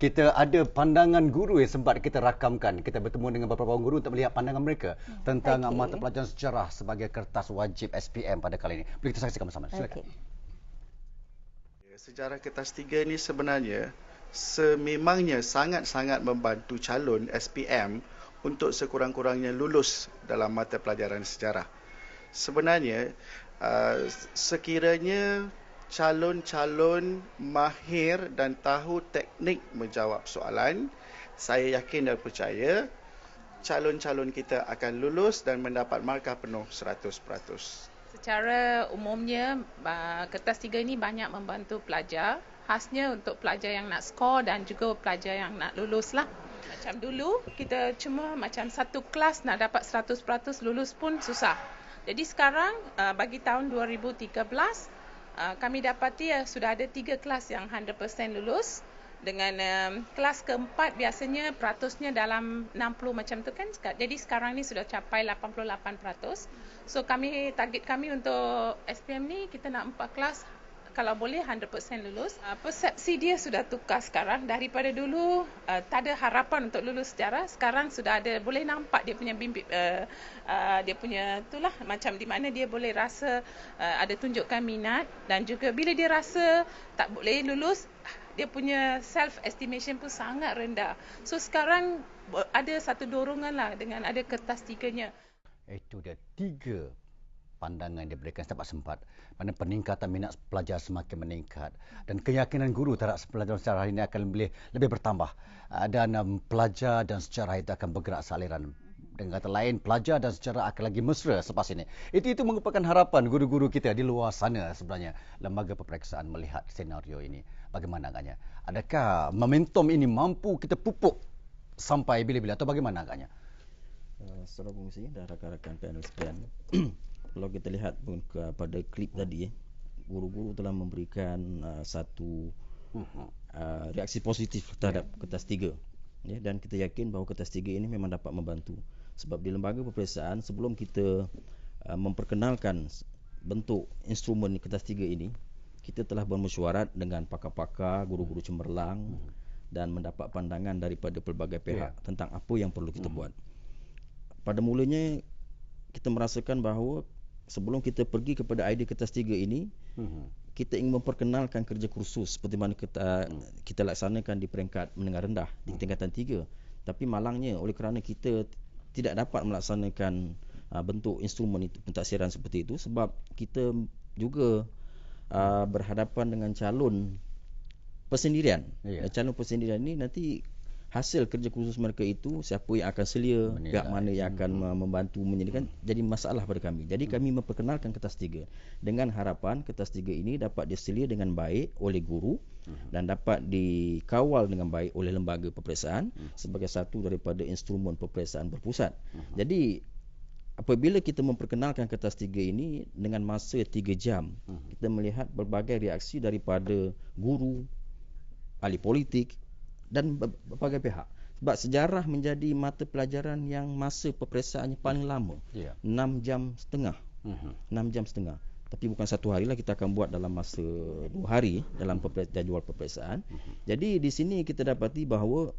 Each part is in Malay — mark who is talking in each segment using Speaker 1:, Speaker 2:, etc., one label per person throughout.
Speaker 1: Kita ada pandangan guru yang sempat kita rakamkan. Kita bertemu dengan beberapa orang guru untuk melihat pandangan mereka tentang mata pelajaran sejarah sebagai kertas wajib SPM pada kali ini. Boleh kita saksikan bersama. Silakan.
Speaker 2: Sejarah kertas 3 ni sebenarnya sememangnya sangat-sangat membantu calon SPM untuk sekurang-kurangnya lulus dalam mata pelajaran sejarah. Sebenarnya sekiranya calon-calon mahir dan tahu teknik menjawab soalan, saya yakin dan percaya calon-calon kita akan lulus dan mendapat markah penuh 100%.
Speaker 3: Secara umumnya, kertas 3 ini banyak membantu pelajar, khasnya untuk pelajar yang nak skor dan juga pelajar yang nak lulus lah. Macam dulu, kita cuma macam satu kelas nak dapat 100% lulus pun susah. Jadi sekarang, bagi tahun 2013, kami dapati sudah ada 3 kelas yang 100% lulus. Dengan kelas keempat biasanya peratusnya dalam 60 macam tu kan. Jadi sekarang ni sudah capai 88%. So target kami untuk SPM ni kita nak 4 kelas kalau boleh 100% lulus. Persepsi dia sudah tukar sekarang. Daripada dulu tak ada harapan untuk lulus sejarah, sekarang sudah ada, boleh nampak dia punya dia punya itulah macam di mana dia boleh rasa ada tunjukkan minat, dan juga bila dia rasa tak boleh lulus, dia punya self estimation pun sangat rendah. So sekarang ada satu dorongan lah dengan ada kertas 3-nya.
Speaker 1: Itu dia 3 pandangan yang diberikan sempat-sempat. Mana peningkatan minat pelajar semakin meningkat dan keyakinan guru terhadap pelajaran sejarah ini akan lebih bertambah, dan pelajar dan sejarah itu akan bergerak sealiran. Dengan kata lain, pelajar dan sejarah akan lagi mesra selepas ini. Itu merupakan harapan guru-guru kita di luar sana sebenarnya. Lembaga peperiksaan melihat senario ini. Bagaimana agaknya? Adakah momentum ini mampu kita pupuk sampai bila-bila atau bagaimana agaknya?
Speaker 4: Secara fungsi dan rakan-rakan panel sekalian, kalau kita lihat pun pada klip tadi, guru-guru telah memberikan satu reaksi positif terhadap kertas 3. Dan kita yakin bahawa kertas 3 ini memang dapat membantu. Sebab di lembaga peperiksaan, sebelum kita memperkenalkan bentuk instrumen kertas 3 ini, kita telah bermesyuarat dengan pakar-pakar, guru-guru cemerlang, dan mendapat pandangan daripada pelbagai pihak tentang apa yang perlu kita buat. Pada mulanya kita merasakan bahawa sebelum kita pergi kepada idea kertas 3 ini, kita ingin memperkenalkan kerja kursus seperti mana kita laksanakan di peringkat menengah rendah di tingkatan 3. Tapi malangnya oleh kerana kita tidak dapat melaksanakan bentuk instrumen itu, pentaksiran seperti itu, sebab kita juga berhadapan dengan calon persendirian. Calon persendirian ini nanti hasil kerja kursus mereka itu, siapa yang akan selia, pihak mana yang akan membantu menyediakan, jadi masalah pada kami. Jadi kami memperkenalkan kertas 3 dengan harapan kertas 3 ini dapat diselia dengan baik oleh guru dan dapat dikawal dengan baik oleh lembaga peperiksaan sebagai satu daripada instrumen peperiksaan berpusat. Jadi apabila kita memperkenalkan kertas 3 ini dengan masa 3 jam, kita melihat berbagai reaksi daripada guru, ahli politik dan berbagai pihak. Sebab sejarah menjadi mata pelajaran yang masa peperiksaannya paling lama, 6 jam setengah. 6 jam setengah. Tapi bukan satu hari lah, kita akan buat dalam masa 2 hari dalam jadual peperiksaan. Jadi di sini kita dapati bahawa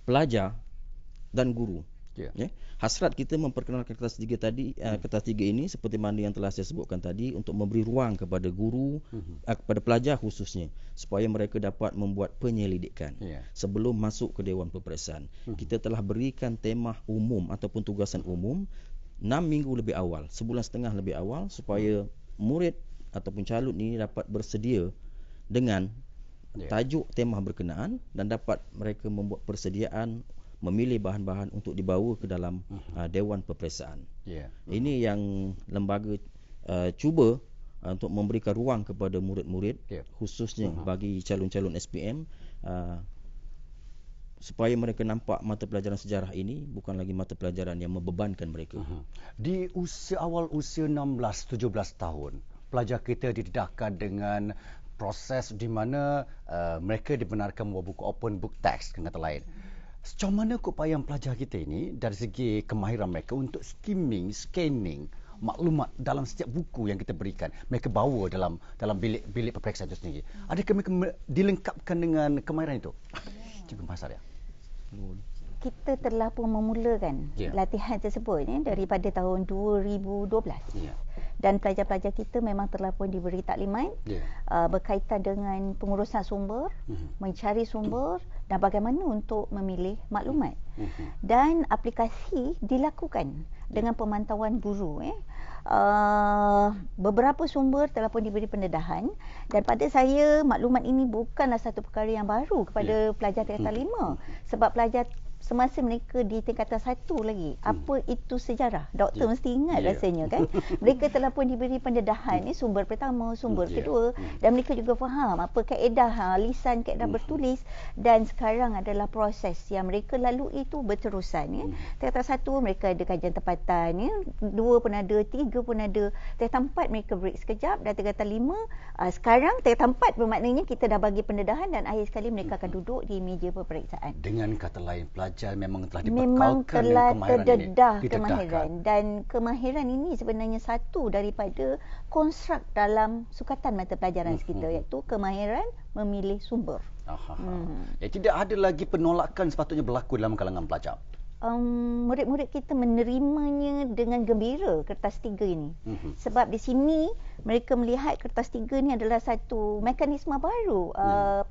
Speaker 4: pelajar dan guru, hasrat kita memperkenalkan kertas 3 tadi, kertas 3 ini seperti mana yang telah saya sebutkan tadi, untuk memberi ruang kepada guru, kepada pelajar khususnya, supaya mereka dapat membuat penyelidikan sebelum masuk ke Dewan Peperiksaan. Kita telah berikan tema umum ataupun tugasan umum 6 minggu lebih awal, sebulan setengah lebih awal, supaya murid ataupun calon ini dapat bersedia dengan tajuk tema berkenaan dan dapat mereka membuat persediaan, memilih bahan-bahan untuk dibawa ke dalam Dewan Peperiksaan. Ini yang lembaga cuba untuk memberikan ruang kepada murid-murid, khususnya bagi calon-calon SPM, supaya mereka nampak mata pelajaran sejarah ini bukan lagi mata pelajaran yang membebankan mereka.
Speaker 1: Di awal usia 16-17 tahun, pelajar kita didedahkan dengan proses di mana mereka dibenarkan membawa buku open book text, dengan kata lain. Sejauh mana keupayaan pelajar kita ini dari segi kemahiran mereka untuk skimming, scanning maklumat dalam setiap buku yang kita berikan, mereka bawa dalam bilik peperiksaan itu sendiri? Adakah mereka dilengkapkan dengan kemahiran itu? Cikgu Mahsar ya.
Speaker 5: Kita telah pun memulakan latihan tersebut daripada tahun 2012. Dan pelajar-pelajar kita memang telah pun diberi taklimat berkaitan dengan pengurusan sumber, mencari sumber dan bagaimana untuk memilih maklumat. Dan aplikasi dilakukan dengan pemantauan guru. Beberapa sumber telah pun diberi pendedahan, dan pada saya maklumat ini bukanlah satu perkara yang baru kepada pelajar tingkatan 5, sebab pelajar semasa mereka di tingkatan 1 lagi, apa itu sejarah, doktor mesti ingat rasanya kan. Mereka telah pun diberi pendedahan sumber pertama, sumber kedua, dan mereka juga faham apa kaedah lisan, kaedah bertulis, dan sekarang adalah proses yang mereka lalui itu berterusan. Tingkatan 1 mereka ada kajian tempatan, 2 pun ada, 3 pun ada, tingkatan 4 mereka break sekejap, dan tingkatan 5 sekarang tingkatan 4 bermaknanya kita dah bagi pendedahan dan akhir sekali mereka akan duduk di meja peperiksaan.
Speaker 1: Dengan kata lain, pelajar memang telah
Speaker 5: dibekalkan
Speaker 1: dengan
Speaker 5: terdedah kemahiran, dan kemahiran ini sebenarnya satu daripada konstruk dalam sukatan mata pelajaran kita, iaitu kemahiran memilih sumber.
Speaker 1: Tidak ada lagi penolakan sepatutnya berlaku dalam kalangan pelajar.
Speaker 5: Murid-murid kita menerimanya dengan gembira kertas 3 ini. Sebab di sini mereka melihat kertas 3 ini adalah satu mekanisme baru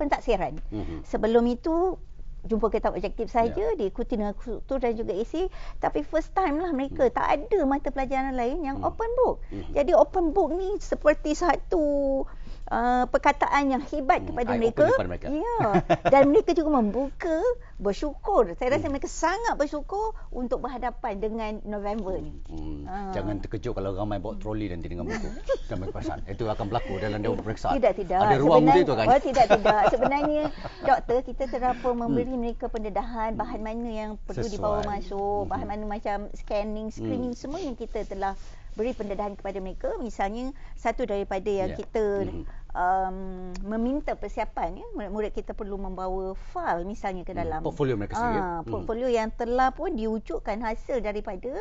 Speaker 5: pentaksiran. Sebelum itu jumpa kitab objektif saja, diikuti dengan struktur dan juga isi, tapi first time lah mereka tak ada mata pelajaran lain yang open book. Jadi open book ni seperti satu perkataan yang hebat kepada mereka. Ya, dan mereka juga membuka, bersyukur. Saya rasa mereka sangat bersyukur untuk berhadapan dengan November ni.
Speaker 1: Jangan terkejut kalau ramai bawa troli nanti dengan buku dan periksan. Itu akan berlaku dalam dewan peperiksaan.
Speaker 5: Tidak.
Speaker 1: Ada ruang untuk itu kan?
Speaker 5: Tidak. Sebenarnya doktor kita terdapat memberi mereka pendedahan bahan mana yang perlu dibawa masuk, bahan mana macam scanning, screening, semua yang kita telah beri pendedahan kepada mereka. Misalnya satu daripada yang kita meminta persiapan, murid-murid kita perlu membawa file misalnya ke dalam
Speaker 1: portfolio mereka sendiri.
Speaker 5: Portfolio yang telah pun diwujudkan hasil daripada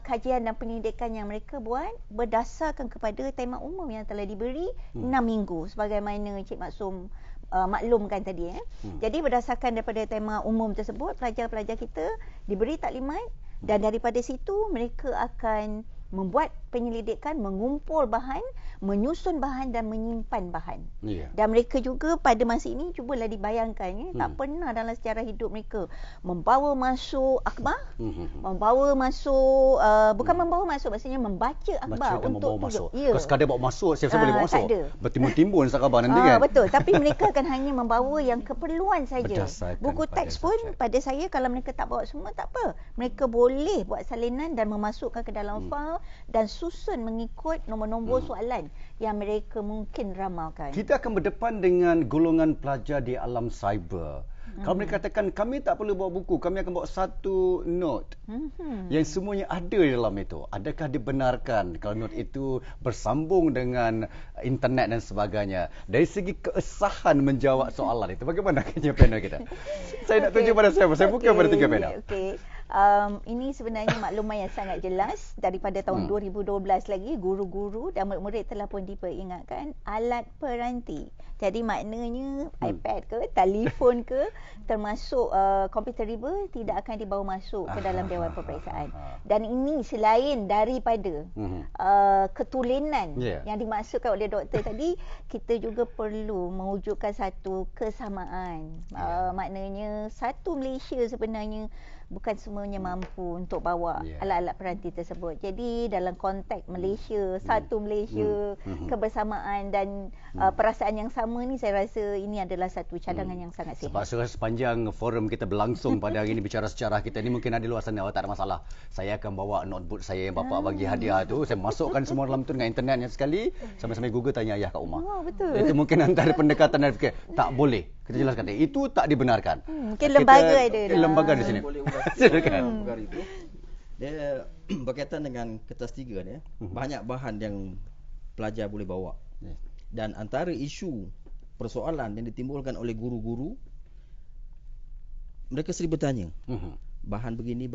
Speaker 5: kajian dan penyelidikan yang mereka buat berdasarkan kepada tema umum yang telah diberi 6 minggu sebagaimana Cik Maksum maklumkan tadi. Jadi berdasarkan daripada tema umum tersebut, pelajar-pelajar kita diberi taklimat, dan daripada situ mereka akan membuat penyelidikan, mengumpul bahan, menyusun bahan dan menyimpan bahan. Dan mereka juga pada masa ini cubalah dibayangkan, tak pernah dalam sejarah hidup mereka membawa masuk akhbar, membawa masuk bukan membawa masuk, maksudnya membaca akhbar untuk
Speaker 1: masuk. Kalau sekadar bawa masuk, siapa boleh bawa masuk. Bertimbun-timbun sahabat nanti kan.
Speaker 5: Betul, tapi mereka akan hanya membawa yang keperluan saja. Buku teks pun pada saya kalau mereka tak bawa semua tak apa. Mereka boleh buat salinan dan memasukkan ke dalam file dan susun mengikut nombor-nombor soalan yang mereka mungkin ramalkan.
Speaker 1: Kita akan berdepan dengan golongan pelajar di alam cyber. Kalau mereka katakan kami tak perlu bawa buku, kami akan bawa satu note yang semuanya ada di dalam itu. Adakah dibenarkan kalau note itu bersambung dengan internet dan sebagainya? Dari segi keesahan menjawab soalan itu, bagaimana kerja panel kita? Saya nak tunjuk pada siapa? Saya bukan pada 3 panel.
Speaker 5: Ini sebenarnya maklumat yang sangat jelas daripada tahun 2012 lagi. Guru-guru dan murid-murid telah pun diperingatkan alat peranti. Jadi maknanya iPad ke, telefon ke, termasuk komputer riba tidak akan dibawa masuk ke dalam dewan peperiksaan. Dan ini selain daripada ketulinan yang dimaksudkan oleh doktor tadi, kita juga perlu mewujudkan satu kesamaan. Maknanya satu Malaysia sebenarnya bukan semuanya mampu untuk bawa alat-alat peranti tersebut. Jadi dalam konteks Malaysia, satu Malaysia, kebersamaan dan perasaan yang sama ni, saya rasa ini adalah satu cadangan yang sangat sihat.
Speaker 1: Sebab sepanjang forum kita berlangsung pada hari ini bicara sejarah kita ni, mungkin ada luar sana, tak ada masalah. Saya akan bawa notebook saya yang bapa bagi hadiah tu, saya masukkan semua dalam tu dengan internetnya sekali, sambil-sambil Google tanya ayah kat rumah.
Speaker 5: Betul.
Speaker 1: Itu mungkin antara pendekatan dan fikir. Tak boleh. Kita jelaskan itu tak dibenarkan.
Speaker 5: Mungkin lembaga ada.
Speaker 1: Lembaga di sini.
Speaker 4: Silakan. Itu dia berkaitan dengan kertas 3 ni, banyak bahan yang pelajar boleh bawa. Dan antara isu persoalan yang ditimbulkan oleh guru-guru, mereka sering bertanya, bahan begini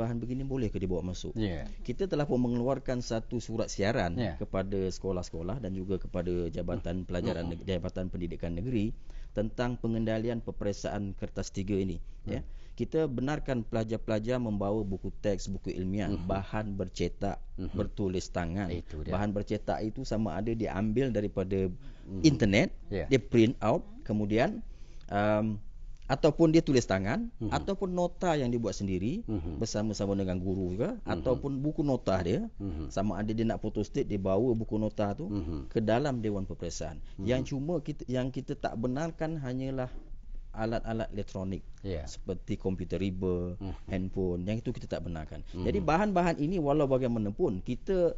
Speaker 4: boleh ke dibawa masuk. Kita telah pun mengeluarkan satu surat siaran kepada sekolah-sekolah dan juga kepada Jabatan Pelajaran Jabatan Pendidikan Negeri tentang pengendalian peperiksaan kertas 3 ini. Kita benarkan pelajar-pelajar membawa buku teks, buku ilmiah, bahan bercetak, bertulis tangan. Bahan bercetak itu sama ada diambil daripada internet, dia print out, kemudian ataupun dia tulis tangan, ataupun nota yang dibuat sendiri bersama-sama dengan guru ke, ataupun buku nota dia, sama ada dia nak photostat, dia bawa buku nota tu ke dalam Dewan Peperiksaan. Yang kita tak benarkan hanyalah alat-alat elektronik seperti komputer riba, handphone, yang itu kita tak benarkan. Jadi bahan-bahan ini walau bagaimanapun kita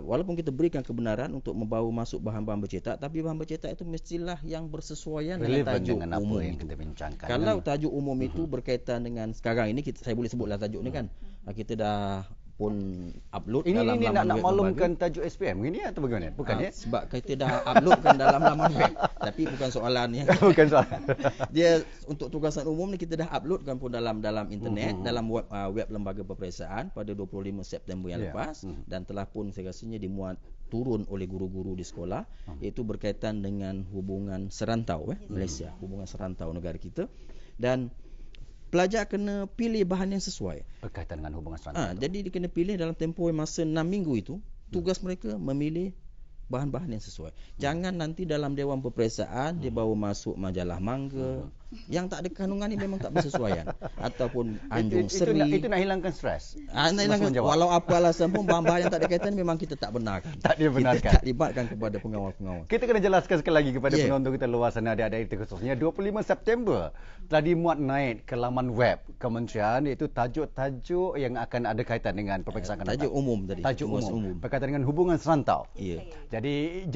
Speaker 4: walaupun kita berikan kebenaran untuk membawa masuk bahan-bahan bercetak, tapi bahan bercetak itu mestilah yang bersesuaian dengan tajuk
Speaker 1: dengan
Speaker 4: umum
Speaker 1: apa yang kita bincangkan.
Speaker 4: Kalau tajuk umum itu berkaitan dengan sekarang ini, saya boleh sebutlah tajuk ni kan. Kita dah pun upload dalam
Speaker 1: laman web. Ini nak maklumkan tajuk SPM ini atau bagaimana? Bukan
Speaker 4: sebab kita dah uploadkan dalam laman web. Tapi bukan soalan ya.
Speaker 1: Bukan soalan.
Speaker 4: Dia untuk tugasan umum ni kita dah uploadkan pun dalam internet, dalam web Lembaga Peperiksaan pada 25 September yang lepas, dan telah pun saya rasanya dimuat turun oleh guru-guru di sekolah, iaitu berkaitan dengan hubungan serantau Malaysia, hubungan serantau negara kita, dan pelajar kena pilih bahan yang sesuai
Speaker 1: berkaitan dengan hubungan serantau.
Speaker 4: Jadi dia kena pilih dalam tempoh masa 6 minggu itu, tugas mereka memilih bahan-bahan yang sesuai. Jangan nanti dalam Dewan Peperiksaan dia bawa masuk majalah mangga yang tak ada kandungan ni, memang tak bersesuaian, ataupun anjung seri.
Speaker 1: Itu nak hilangkan stres.
Speaker 4: Nak hilangkan, walau apa alasan pun bahan-bahan yang tak ada kaitan memang kita tak benarkan.
Speaker 1: Tak dibenarkan.
Speaker 4: Kita tak libatkan kepada pengawal-pengawal.
Speaker 1: Kita kena jelaskan sekali lagi kepada penonton kita luar sana, adik-adik kita khususnya, 25 September telah dimuat naik ke laman web Kementerian, iaitu tajuk-tajuk yang akan ada kaitan dengan peperiksaan
Speaker 4: tajuk umum tadi.
Speaker 1: Tajuk umum berkaitan dengan hubungan serantau. Jadi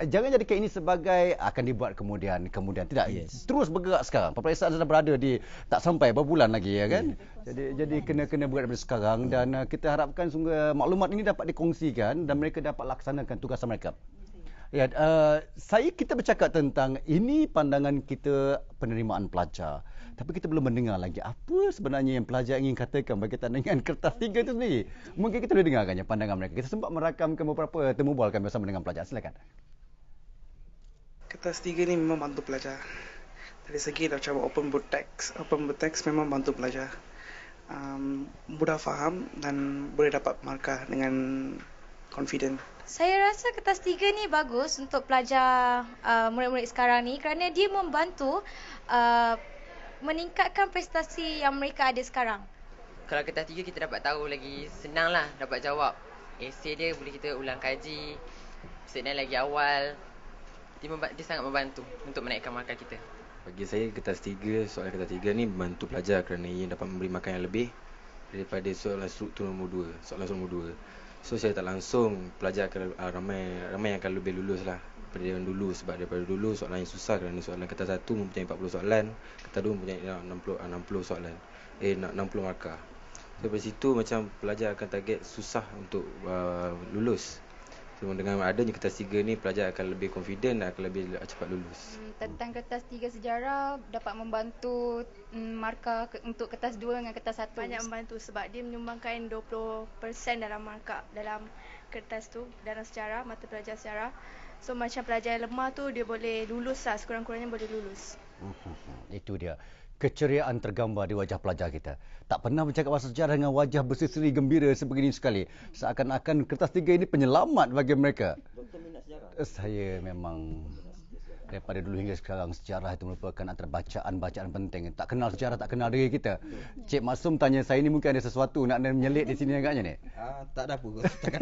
Speaker 1: jangan jadikan ini sebagai akan dibuat kemudian tidak. Terus bergerak sekarang. Peperiksaan sudah berada di tak sampai berbulan lagi ya kan. Jadi kena bergerak dari sekarang, dan kita harapkan sungguh maklumat ini dapat dikongsikan dan mereka dapat laksanakan tugasan mereka. Kita bercakap tentang ini pandangan kita penerimaan pelajar. Tapi kita belum mendengar lagi apa sebenarnya yang pelajar ingin katakan berkaitan dengan kertas 3 itu sendiri. Mungkin kita boleh dengarkannya pandangan mereka. Kita sempat merakamkan beberapa temu bual kami bersama dengan pelajar. Silakan.
Speaker 6: Kertas 3 ni memang bantu pelajar. Dari segi macam open book text memang bantu pelajar. Mudah faham dan boleh dapat markah dengan confident.
Speaker 7: Saya rasa kertas 3 ni bagus untuk pelajar murid-murid sekarang ni, kerana dia membantu meningkatkan prestasi yang mereka ada sekarang.
Speaker 8: Kalau kertas 3 kita dapat tahu lagi senang lah dapat jawab. Esei dia boleh kita ulang kaji, statement lagi awal. Dia sangat membantu untuk menaikkan markah kita.
Speaker 9: Bagi saya soalan kertas 3 ni membantu pelajar kerana ia dapat memberi markah yang lebih daripada soalan struktur nombor 2. So saya tak langsung pelajar akan ramai yang akan lebih lulus lah daripada dulu, sebab daripada dulu soalan yang susah kerana soalan kertas 1 mempunyai 40 soalan, kertas 2 mempunyai 60 soalan, 60 markah. So dari situ macam pelajar akan target susah untuk lulus. So, dengan adanya kertas 3 ni pelajar akan lebih confident dan akan lebih cepat lulus.
Speaker 7: Tentang kertas 3 sejarah dapat membantu markah untuk kertas 2 dengan kertas 1.
Speaker 10: Banyak membantu sebab dia menyumbangkan 20% dalam markah dalam kertas tu, dalam sejarah, mata pelajar sejarah. So macam pelajar yang lemah tu dia boleh lulus lah, sekurang-kurangnya boleh lulus.
Speaker 1: Itu dia. Keceriaan tergambar di wajah pelajar kita. Tak pernah bercakap pasal sejarah dengan wajah berseri gembira sebegini sekali. Seakan-akan kertas 3 ini penyelamat bagi mereka.
Speaker 4: Doktor minat sejarah.
Speaker 1: Saya memang daripada dulu hingga sekarang sejarah itu merupakan antara bacaan penting. Tak kenal sejarah, tak kenal diri kita. Cik Maksum tanya saya ni mungkin ada sesuatu nak menyelit di sini agaknya ni.
Speaker 4: Tak ada apa. Takkan